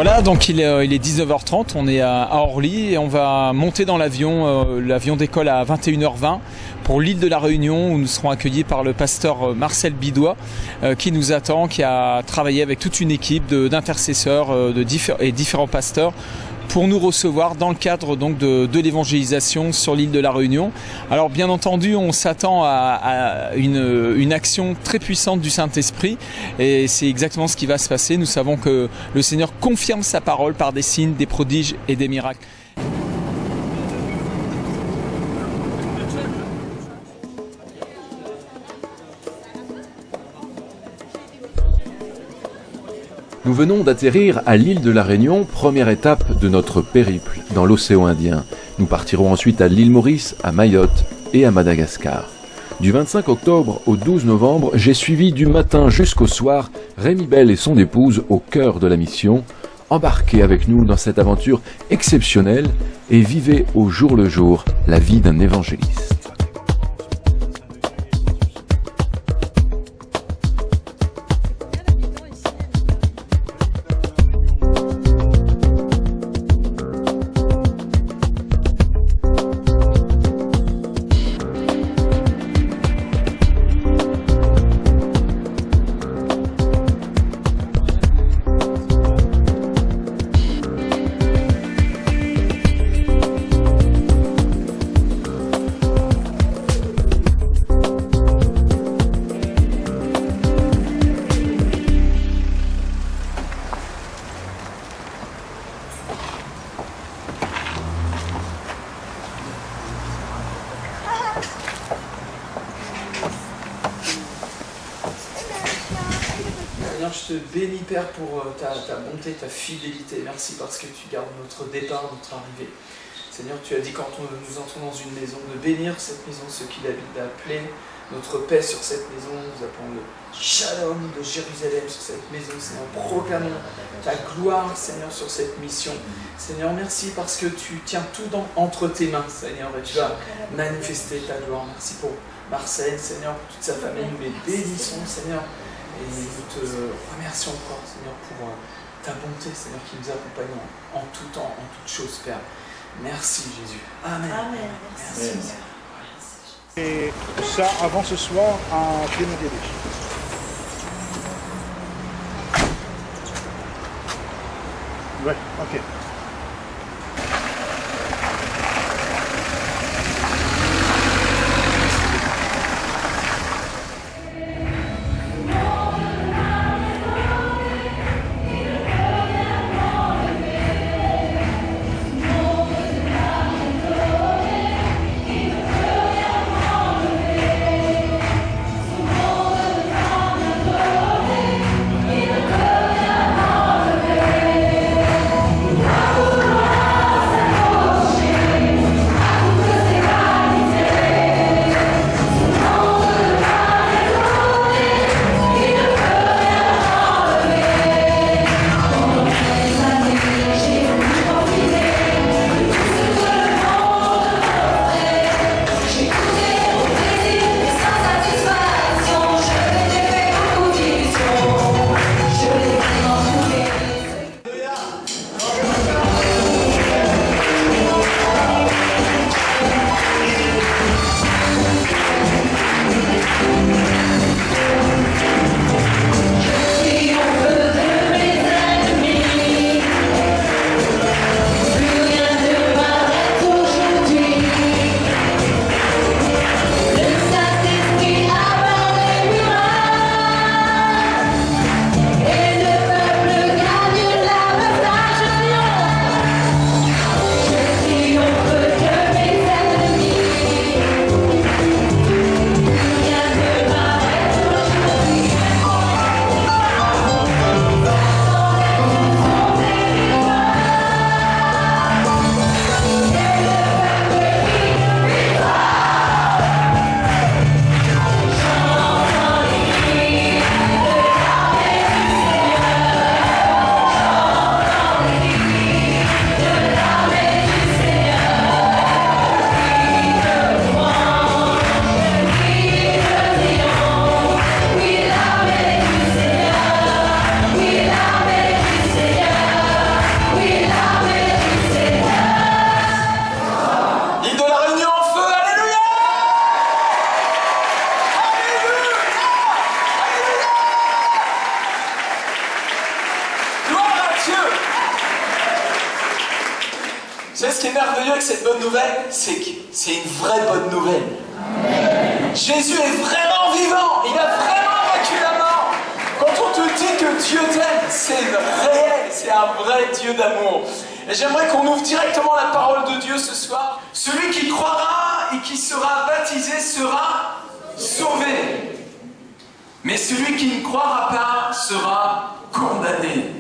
Voilà, donc il est 19h30, on est à Orly et on va monter dans l'avion. L'avion décolle à 21h20 pour l'île de la Réunion où nous serons accueillis par le pasteur Marcel Bidois qui nous attend, qui a travaillé avec toute une équipe d'intercesseurs et différents pasteurs pour nous recevoir dans le cadre donc de l'évangélisation sur l'île de la Réunion. Alors bien entendu, on s'attend à une action très puissante du Saint-Esprit et c'est exactement ce qui va se passer. Nous savons que le Seigneur confirme sa parole par des signes, des prodiges et des miracles. Nous venons d'atterrir à l'île de la Réunion, première étape de notre périple dans l'océan Indien. Nous partirons ensuite à l'île Maurice, à Mayotte et à Madagascar. Du 25 octobre au 12 novembre, j'ai suivi du matin jusqu'au soir Rémi Bell et son épouse au cœur de la mission. Embarquez avec nous dans cette aventure exceptionnelle et vivez au jour le jour la vie d'un évangéliste. Seigneur, je te bénis, Père, pour ta bonté, ta fidélité. Merci parce que tu gardes notre départ, notre arrivée. Seigneur, tu as dit quand nous entrons dans une maison, de bénir cette maison, ceux qui l'habitent, d'appeler notre paix sur cette maison. Nous appelons le shalom de Jérusalem sur cette maison. Seigneur, proclamons ta gloire, Seigneur, sur cette mission. Seigneur, merci parce que tu tiens tout entre tes mains, Seigneur, et tu vas manifester ta gloire. Merci pour Marcel, Seigneur, pour toute sa famille. Nous les bénissons, Seigneur. Et nous te remercions encore, Seigneur, pour ta bonté, Seigneur, qui nous accompagne en tout temps, en toutes choses, Père. Merci, Jésus. Amen. Amen. Merci. Et ça avant ce soir à Clément-Guédé. Ouais, ok. Vous savez ce qui est merveilleux avec cette bonne nouvelle? C'est que c'est une vraie bonne nouvelle. Jésus est vraiment vivant, il a vraiment vaincu la mort. Quand on te dit que Dieu t'aime, c'est réel, c'est un vrai Dieu d'amour. Et j'aimerais qu'on ouvre directement la parole de Dieu ce soir. Celui qui croira et qui sera baptisé sera sauvé. Mais celui qui ne croira pas sera condamné.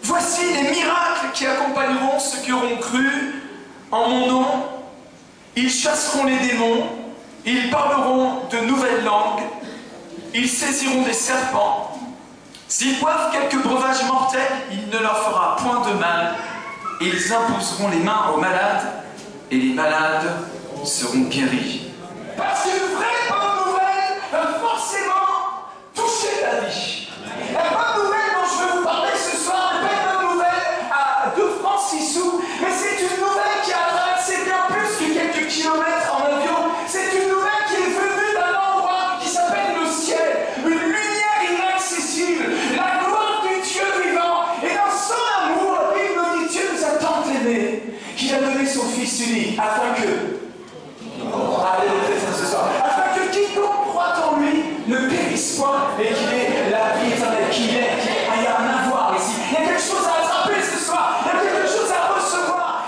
Voici les miracles qui accompagneront ceux qui auront cru en mon nom. Ils chasseront les démons, ils parleront de nouvelles langues, ils saisiront des serpents. S'ils boivent quelques breuvages mortels, il ne leur fera point de mal. Ils imposeront les mains aux malades, et les malades seront guéris. Parce qu'une vraie bonne nouvelle va forcément toucher ta vie. La bonne nouvelle dont je veux vous parler ce soir n'est pas une bonne nouvelle de francs 6 sous, mais c'est une nouvelle qui a traversé bien plus que quelques kilomètres en avion. C'est une nouvelle qui est venue d'un endroit qui s'appelle le ciel, une lumière inaccessible, la gloire du Dieu vivant. Et dans son amour, la Bible nous dit Dieu nous a tant aimés qu'il a donné son Fils unique afin que afin que quiconque croit en lui ne périsse point et qu'il ait la vie éternelle, qu'il ait. Il y a un avoir ici. Il y a quelque chose à attraper ce soir. Il y a quelque chose à recevoir.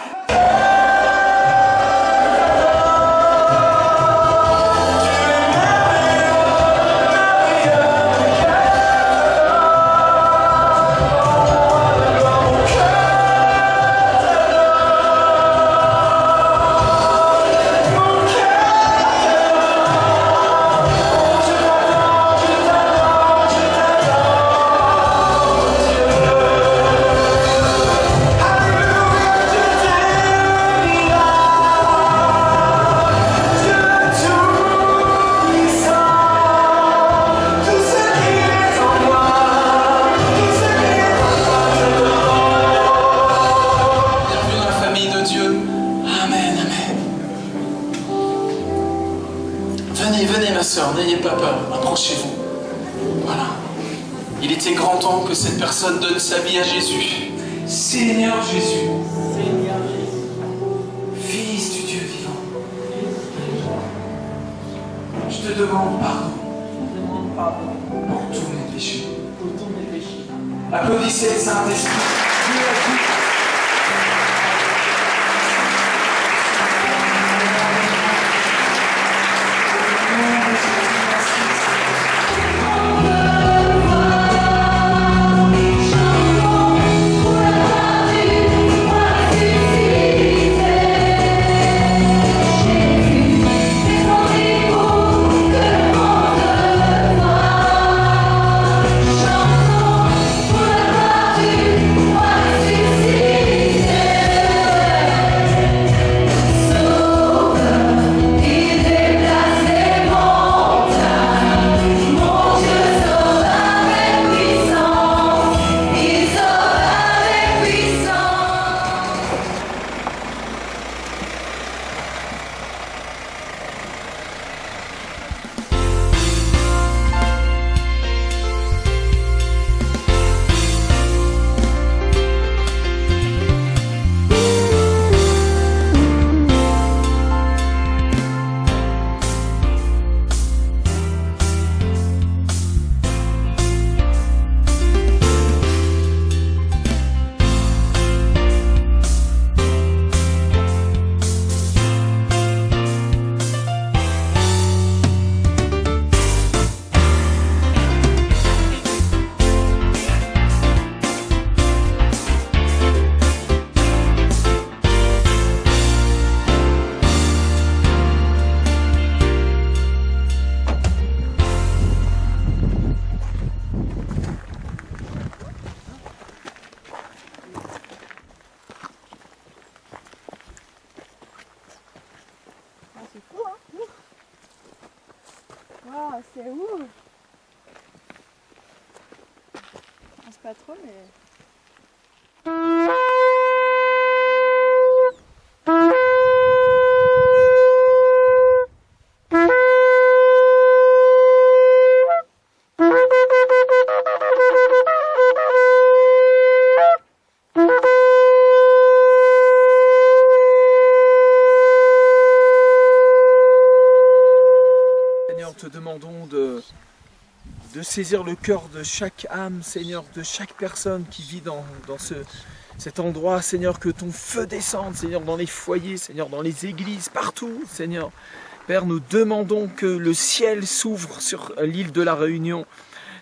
N'ayez pas peur, approchez-vous. Voilà. Il était grand temps que cette personne donne sa vie à Jésus. Seigneur Jésus, Fils du Dieu vivant, je te demande pardon pour tous mes péchés. Applaudissez le Saint-Esprit. Dieu a dit. C'est où? Je pense pas trop, mais... de saisir le cœur de chaque âme, Seigneur, de chaque personne qui vit dans cet endroit, Seigneur, que ton feu descende, Seigneur, dans les foyers, Seigneur, dans les églises, partout, Seigneur. Père, nous demandons que le ciel s'ouvre sur l'île de la Réunion.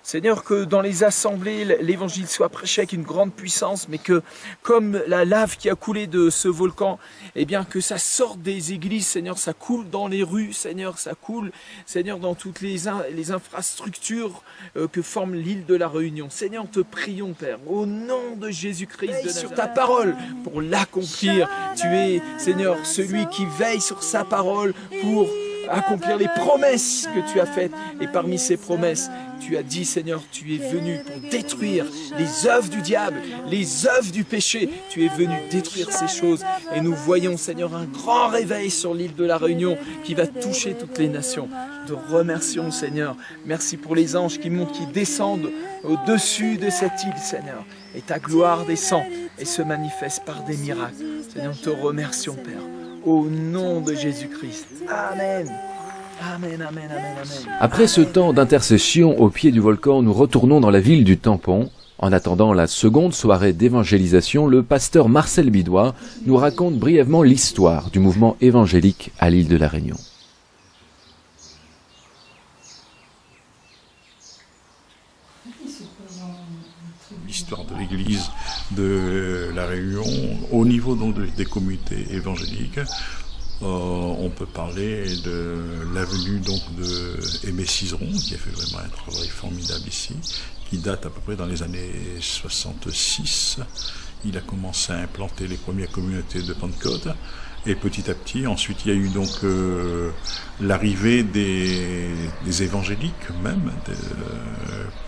Seigneur, que dans les assemblées, l'évangile soit prêché avec une grande puissance, mais que, comme la lave qui a coulé de ce volcan, eh bien, que ça sorte des églises, Seigneur, ça coule dans les rues, Seigneur, ça coule, Seigneur, dans toutes les infrastructures que forme l'île de la Réunion. Seigneur, te prions, Père, au nom de Jésus-Christ, de sur ta parole, pour l'accomplir. Tu es, Seigneur, celui qui veille sur sa parole pour accomplir les promesses que tu as faites. Et parmi ces promesses, tu as dit, Seigneur, tu es venu pour détruire les œuvres du diable, les œuvres du péché. Tu es venu détruire ces choses. Et nous voyons, Seigneur, un grand réveil sur l'île de la Réunion qui va toucher toutes les nations. Nous te remercions, Seigneur. Merci pour les anges qui montent, qui descendent au-dessus de cette île, Seigneur. Et ta gloire descend et se manifeste par des miracles. Seigneur, nous te remercions, Père. Au nom de Jésus-Christ. Amen. Amen, amen, amen, amen. Après ce temps d'intercession au pied du volcan, nous retournons dans la ville du Tampon. En attendant la seconde soirée d'évangélisation, le pasteur Marcel Bidois nous raconte brièvement l'histoire du mouvement évangélique à l'île de la Réunion. L'histoire de l'église de la Réunion au niveau donc des communautés évangéliques. On peut parler de l'avenue donc de Aimé Cizeron qui a fait vraiment un travail formidable ici, qui date à peu près dans les années 66. Il a commencé à implanter les premières communautés de Pentecôte. Et petit à petit, ensuite, il y a eu donc l'arrivée des évangéliques même,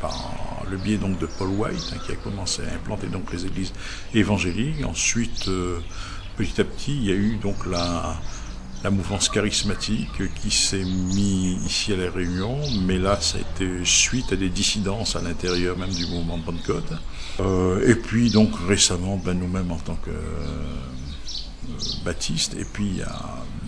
par le biais donc de Paul White, qui a commencé à implanter donc les églises évangéliques. Ensuite, petit à petit, il y a eu donc la mouvance charismatique qui s'est mise ici à La Réunion, mais là, ça a été suite à des dissidences à l'intérieur même du mouvement de Pentecôte. Et puis donc récemment, nous-mêmes en tant que baptistes, et puis il y a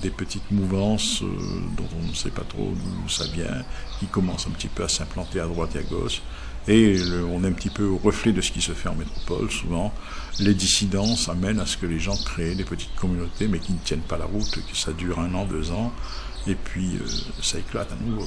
des petites mouvances dont on ne sait pas trop d'où ça vient, qui commencent un petit peu à s'implanter à droite et à gauche. Et on est un petit peu au reflet de ce qui se fait en métropole. Souvent, les dissidences amènent à ce que les gens créent des petites communautés, mais qui ne tiennent pas la route, que ça dure 1 an, 2 ans, et puis ça éclate à nouveau.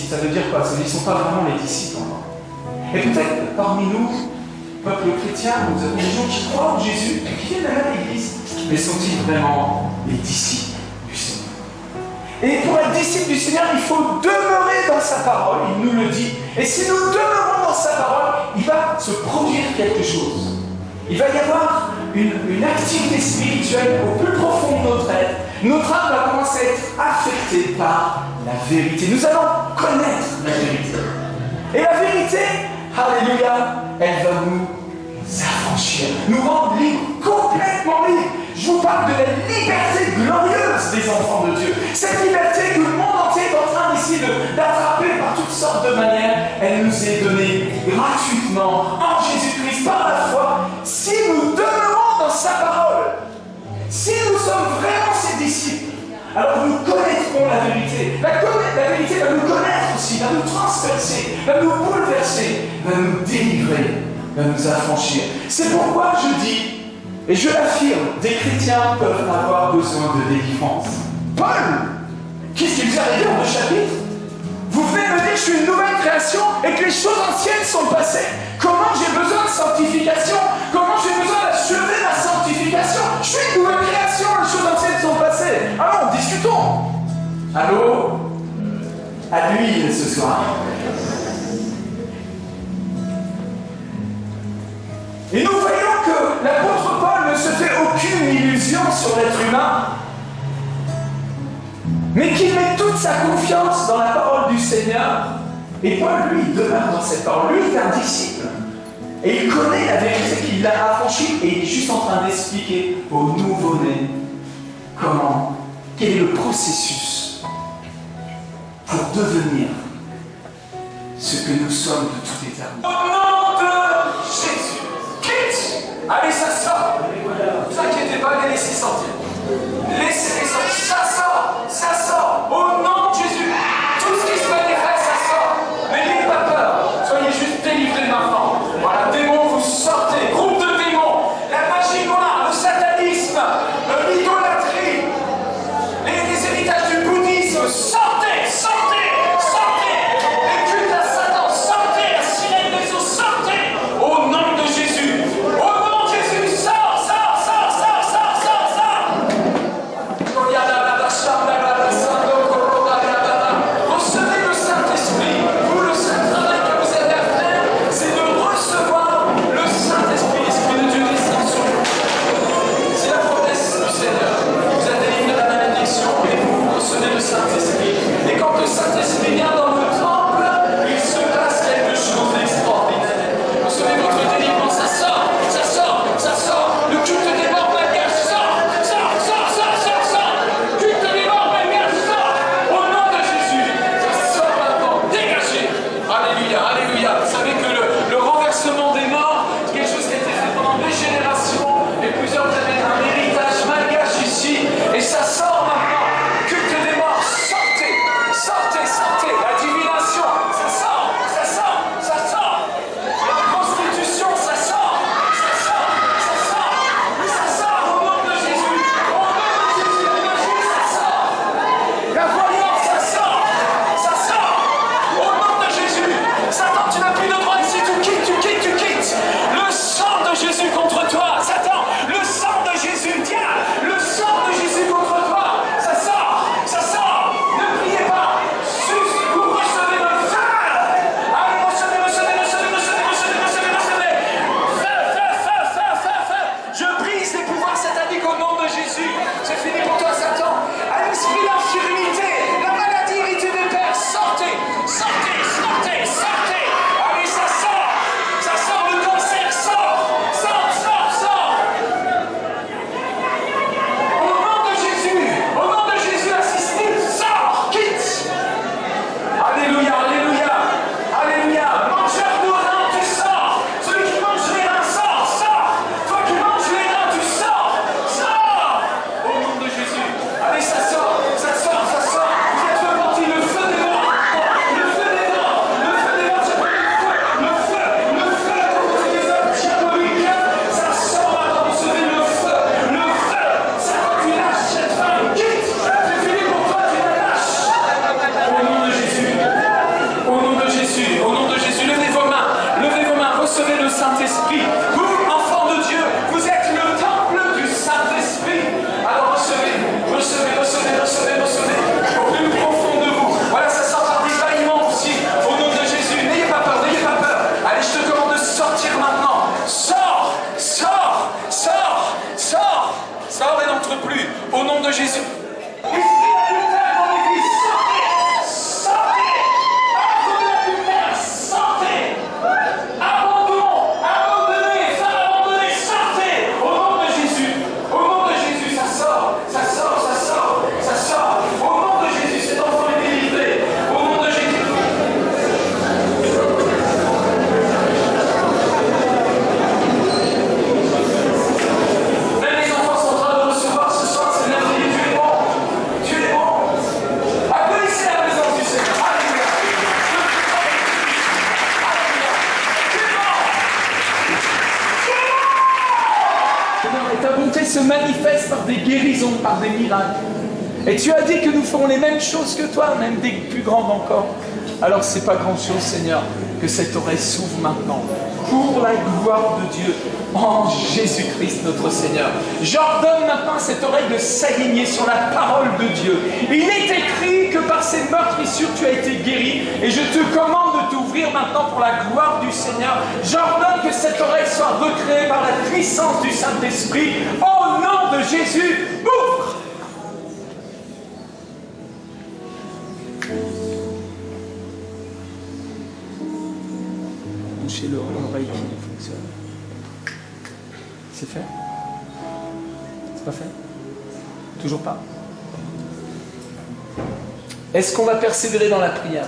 Ça veut dire quoi? Ça veut dire qu'ils ne sont pas vraiment les disciples encore. Et peut-être parmi nous, peuple chrétien, nous avons des gens qui croient en Jésus et qui viennent à l'église. Mais sont-ils vraiment les disciples du Seigneur? Et pour être disciple du Seigneur, il faut demeurer dans sa parole, il nous le dit. Et si nous demeurons dans sa parole, il va se produire quelque chose. Il va y avoir une activité spirituelle au plus profond de notre être. Notre âme va commencer à être affectée par la vérité. Nous allons connaître la vérité. Et la vérité, alléluia, elle va nous affranchir, nous rendre libres, complètement libres. Je vous parle de la liberté glorieuse des enfants de Dieu. Cette liberté que le monde entier est en train ici d'attraper par toutes sortes de manières, elle nous est donnée gratuitement en Jésus-Christ par la foi, si nous demeurons dans sa parole. Si nous sommes vraiment ses disciples, alors nous connaîtrons la vérité. La vérité va nous connaître aussi, va nous transpercer, va nous bouleverser, va nous délivrer, va nous affranchir. C'est pourquoi je dis, et je l'affirme, des chrétiens peuvent avoir besoin de délivrance. Paul, qu'est-ce qui vous est arrivé en 2 chapitres? Vous venez me dire que je suis une nouvelle création et que les choses anciennes sont passées. Comment j'ai besoin de sanctification? Comment j'ai besoin d'achever ma sanctification? Je suis une nouvelle création, les choses anciennes sont passées. Alors on discute ton, à l'eau, à l'huile ce soir. Et nous voyons que l'apôtre Paul ne se fait aucune illusion sur l'être humain, mais qu'il met toute sa confiance dans la parole du Seigneur. Et Paul, lui, demeure dans cette parole. Lui, il est un disciple. Et il connaît la vérité qu'il l'a affranchie, et il est juste en train d'expliquer aux nouveau-nés quel est le processus pour devenir ce que nous sommes de toute éternité. Au nom de Jésus, quitte! Allez, ça sort! Ne vous inquiétez pas, les laissez sortir. Laissez-les sortir. Ça sort! Au nom de Jésus! Tout ce qui se manifeste, ça sort! N'ayez pas peur! Soyez juste délivrés maintenant. Voilà, démons, vous sortez! Groupe de démons! La magie noire, le satanisme, l'idolâtrie, les héritages du bouddhisme, sortez! Sortez! Sortez! Les cultes à Satan, sortez! La sirène des eaux, sortez! Au nom de Jésus! Au nom de Jésus! Sors! Sors! Sors! Sors! Sors! Sors! Sors! Recevez le Saint-Esprit. Vous, le seul travail que vous avez à faire, c'est de recevoir le Saint-Esprit. L'Esprit de Dieu descend sur vous. C'est la promesse du Seigneur. Il vous a délivré de la malédiction et vous recevez le Saint-Esprit. Et quand le Saint-Esprit vient dans le temple, il se passe quelque chose d'extraordinaire. Recevez votre délivrance. Ça sort, ça sort, ça sort. Le culte des morts malgaches sort, sort, sort, sort, sort, sort. Culte des morts malgaches sort. Au nom de Jésus, ça sort maintenant. Dégagez. Alléluia, alléluia. Vous savez que le renversement des morts, c'est quelque chose qui a été fait pendant des générations. Et plusieurs avaient un héritage malgache ici. Et ça sort maintenant. Culte des morts, sortez, sortez, sortez. La divination, ça sort, ça sort, ça sort. La prostitution, ça sort, ça sort, ça sort. Oui, ça sort au nom de Jésus. Au nom de Jésus, la magie, ça sort. La voyance, ça sort, ça sort. Au nom de Jésus. Satan, tu n'as plus de droit ici. Tu quittes, tu quittes, tu quittes. Le sang de Jésus contre toi. Satan, le sang de Jésus. Tiens, le sang de Jésus contre toi. Ça sort, ça sort. Ne priez pas. Juste, vous recevez le feu. Allez, recevez, recevez, recevez, recevez, recevez, recevez, recevez. Feu, feu, feu, feu, feu, feu. Je brise les pouvoirs sataniques au nom de Jésus. C'est fini pour toi, Satan. À l'esprit d'infirmité, la maladie héritée des pères, sortez, sortez, sortez, sortez. Allez, ça sort, le cancer, sort, sort, sort, sort. Au nom de Jésus, assistez, sort, quitte. Alléluia, alléluia, alléluia. Mangeur de reins, tu sors. Celui qui mange les reins, sort, sort. Toi qui manges les reins, tu sors, sors. Au nom de Jésus. Allez, ça sort, ça sort, ça sort. Vous êtes repentis, le feu des morts. Le feu des morts, le feu des morts, j'appelle le feu, le feu contre les œuvres diaboliques. Ça sort maintenant, recevez le feu, ça quand tu lâches cette femme, quitte. C'est fini pour toi, tu la lâches. Au nom de Jésus, au nom de Jésus, au nom de Jésus, levez vos mains, recevez le Saint-Esprit. Vous, enfants de Dieu, vous êtes le temple du Saint-Esprit. Alors recevez, recevez, recevez, recevez, recevez, au plus profond de vous. Voilà, ça sort par des bâillements aussi, au nom de Jésus. N'ayez pas peur, n'ayez pas peur. Allez, je te commande de sortir maintenant. Sors, sors, sors, sors, sors et n'entre plus, au nom de Jésus. Esprit adultère dans l'église, sortez, sortez. Abandonnez l'adultère, sortez. Abandon, abandonnez, femme abandonnée, sortez. Au nom de Jésus, ça sort, ça sort, ça sort, ça sort. Au nom de Jésus, cet enfant est délivré. Au nom de Jésus. Même les enfants sont en train de recevoir ce soir, c'est merveilleux. Tu es bon, tu es bon. Applaudissez la présence du Seigneur. Alléluia. Alléluia. Et ta bonté se manifeste par des guérisons, par des miracles. Et tu as dit que nous ferons les mêmes choses que toi, même des plus grandes encore. Alors c'est pas grand chose, Seigneur. que cette oreille s'ouvre maintenant pour la gloire de Dieu en Jésus-Christ notre Seigneur. J'ordonne maintenant à cette oreille de s'aligner sur la parole de Dieu. Il est écrit que par ces meurtrissures tu as été guéri et je te commande de t'ouvrir maintenant pour la gloire du Seigneur. J'ordonne que cette oreille soit recréée par la puissance du Saint-Esprit. Au nom de Jésus, ouvre! Bouchez l'oreille qui fonctionne. C'est fait? C'est pas fait? Toujours pas? Est-ce qu'on va persévérer dans la prière?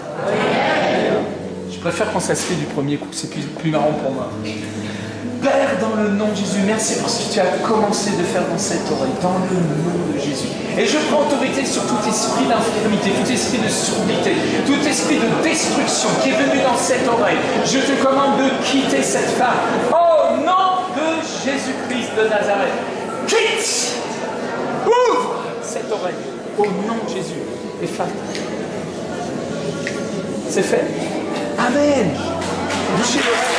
Je préfère quand ça se fait du premier coup, c'est plus marrant pour moi. Père, dans le nom de Jésus, merci parce que tu as commencé de faire dans cette oreille, dans le nom de Jésus. Et je prends autorité sur tout esprit d'infirmité, tout esprit de surdité, tout esprit de destruction qui est venu dans cette oreille. Je te commande de quitter cette femme. Au nom de Jésus-Christ de Nazareth, quitte! Ouvre cette oreille. Au nom de Jésus. Et femme. C'est fait? Amen. Bouchez l'oreille.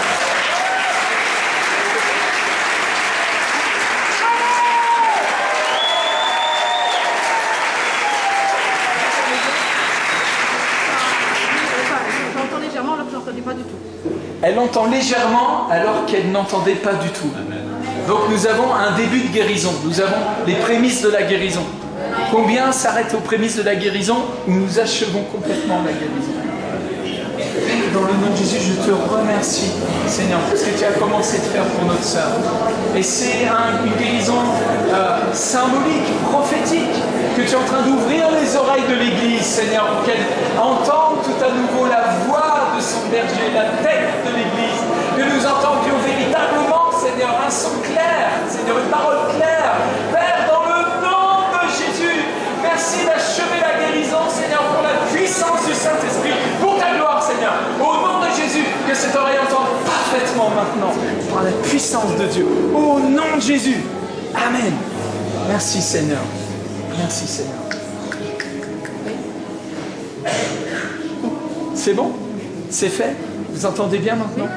Elle entend légèrement alors qu'elle n'entendait pas du tout. Donc nous avons un début de guérison. Nous avons les prémices de la guérison. Combien s'arrêtent aux prémices de la guérison où nous achevons complètement la guérison? Dans le nom de Jésus, je te remercie, Seigneur, pour ce que tu as commencé de faire pour notre sœur. Et c'est une guérison symbolique, prophétique, que tu es en train d'ouvrir les oreilles de l'Église, Seigneur, pour qu'elle entende tout à nouveau la voix de son berger, la tête de l'Église. Que nous entendions véritablement, Seigneur, un son clair, Seigneur, une parole claire. Père, dans le nom de Jésus, merci d'achever la guérison, Seigneur, pour la puissance du Saint-Esprit, pour ta gloire, Seigneur. Au nom de Jésus, que cette oreille entende parfaitement maintenant, par la puissance de Dieu. Au nom de Jésus. Amen. Merci, Seigneur. Merci, Seigneur. C'est bon? C'est fait? Vous entendez bien maintenant?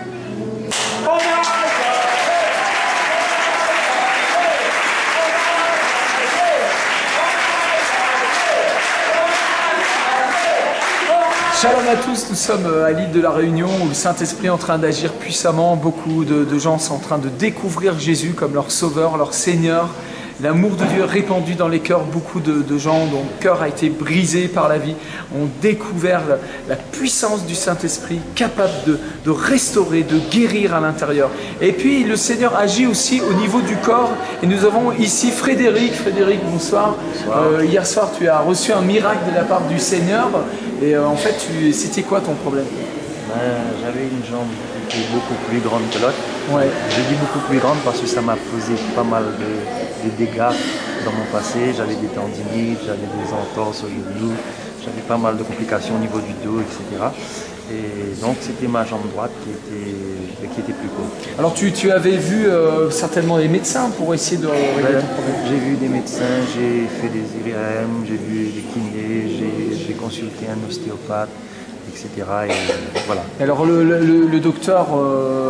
Shalom à tous, nous sommes à l'île de la Réunion où le Saint-Esprit est en train d'agir puissamment. Beaucoup de gens sont en train de découvrir Jésus comme leur sauveur, leur Seigneur. L'amour de Dieu est répandu dans les cœurs. Beaucoup de gens dont le cœur a été brisé par la vie ont découvert la puissance du Saint-Esprit, capable de restaurer, de guérir à l'intérieur. Et puis le Seigneur agit aussi au niveau du corps. Et nous avons ici Frédéric. Frédéric, bonsoir. Hier soir, tu as reçu un miracle de la part du Seigneur. Et en fait, c'était quoi ton problème? J'avais une jambe qui est beaucoup plus grande que l'autre. Ouais. Je dis beaucoup plus grande parce que ça m'a causé pas mal de dégâts dans mon passé. J'avais des tendinites, j'avais des entorses au genou, j'avais pas mal de complications au niveau du dos, etc. Et donc c'était ma jambe droite qui était plus courte. Alors tu avais vu certainement des médecins pour essayer de régler ton problème? J'ai vu des médecins, j'ai fait des IRM, j'ai vu des kinés, j'ai consulté un ostéopathe, etc. Et voilà. Alors le docteur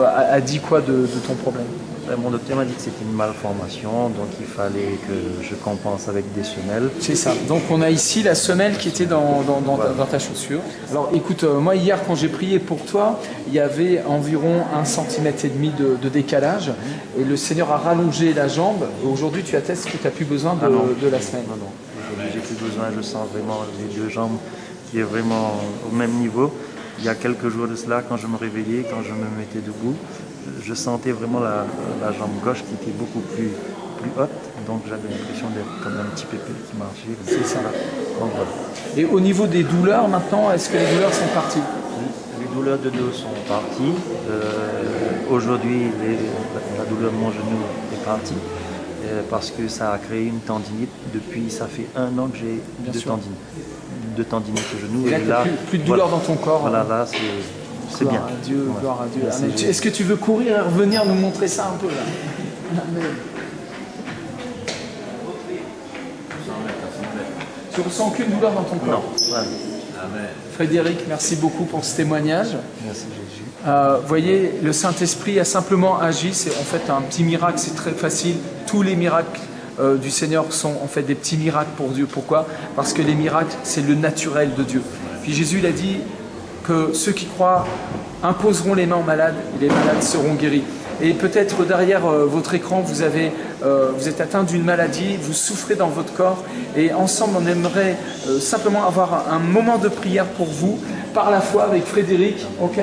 a dit quoi de ton problème? Mon docteur m'a dit que c'était une malformation, donc il fallait que je compense avec des semelles. C'est ça. Donc on a ici la semelle qui était dans ta chaussure. Alors écoute, moi hier quand j'ai prié pour toi, il y avait environ 1,5 cm de décalage et le Seigneur a rallongé la jambe. Aujourd'hui tu attestes que tu n'as plus besoin de la semelle. Non, aujourd'hui j'ai plus besoin, je sens vraiment les deux jambes qui est vraiment au même niveau. Il y a quelques jours de cela, quand je me réveillais, quand je me mettais debout, je sentais vraiment la jambe gauche qui était beaucoup plus haute, donc j'avais l'impression d'être comme un petit pépé qui marchait. C'est ça. Donc, voilà. Et au niveau des douleurs maintenant, est-ce que les douleurs sont parties? Les douleurs de dos sont parties. Aujourd'hui, la douleur de mon genou est partie parce que ça a créé une tendinite. Depuis, ça fait 1 an que j'ai deux tendinites au genou. Et là, plus de douleur dans ton corps. Voilà, là, c'est bien. Gloire à Dieu. Est-ce que tu veux courir et revenir nous montrer ça un peu là? Amen. Tu ressens aucune douleur dans ton corps? Non. Voilà. Frédéric, merci beaucoup pour ce témoignage. Merci Jésus. Voyez, le Saint-Esprit a simplement agi. C'est en fait un petit miracle, c'est très facile. Tous les miracles du Seigneur sont en fait des petits miracles pour Dieu. Pourquoi? Parce que les miracles, c'est le naturel de Dieu. Puis Jésus, il a dit que ceux qui croient imposeront les mains aux malades et les malades seront guéris. Et peut-être derrière votre écran, vous êtes atteint d'une maladie, vous souffrez dans votre corps. Et ensemble, on aimerait simplement avoir un moment de prière pour vous, par la foi avec Frédéric, ok?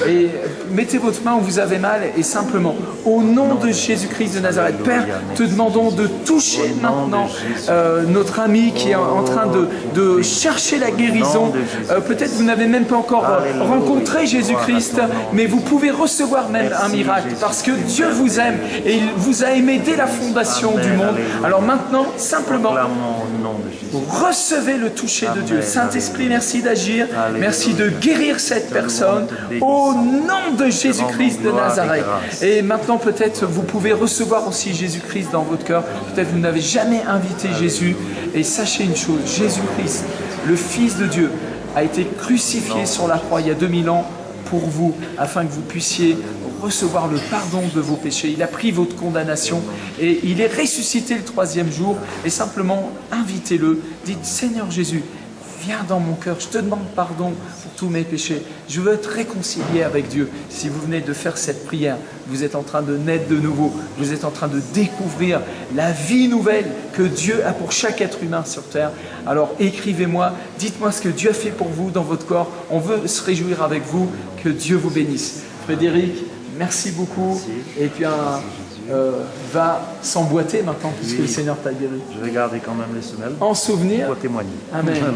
Et mettez votre main où vous avez mal et simplement, au nom de Jésus-Christ de Nazareth, Père, te demandons de toucher maintenant notre ami qui est en train de chercher la guérison. Peut-être vous n'avez même pas encore rencontré Jésus-Christ, mais vous pouvez recevoir même un miracle parce que Dieu vous aime et il vous a aimé dès la fondation du monde. Alors maintenant, simplement, recevez le toucher de Dieu. Saint-Esprit, merci d'agir. Merci de guérir cette personne au nom de Jésus-Christ de Nazareth. Et maintenant, peut-être, vous pouvez recevoir aussi Jésus-Christ dans votre cœur. Peut-être vous n'avez jamais invité Jésus. Et sachez une chose, Jésus-Christ, le Fils de Dieu, a été crucifié sur la croix il y a 2000 ans pour vous, afin que vous puissiez recevoir le pardon de vos péchés. Il a pris votre condamnation et il est ressuscité le 3e jour. Et simplement, invitez-le. Dites, Seigneur Jésus, viens dans mon cœur, je te demande pardon pour tous mes péchés. Je veux être réconcilié avec Dieu. Si vous venez de faire cette prière, vous êtes en train de naître de nouveau. Vous êtes en train de découvrir la vie nouvelle que Dieu a pour chaque être humain sur terre. Alors écrivez-moi, dites-moi ce que Dieu a fait pour vous dans votre corps. On veut se réjouir avec vous. Que Dieu vous bénisse. Frédéric, merci beaucoup. Et puis va s'emboîter maintenant puisque le Seigneur t'a guéri. Je vais garder quand même les semelles en souvenir pour témoigner. Amen.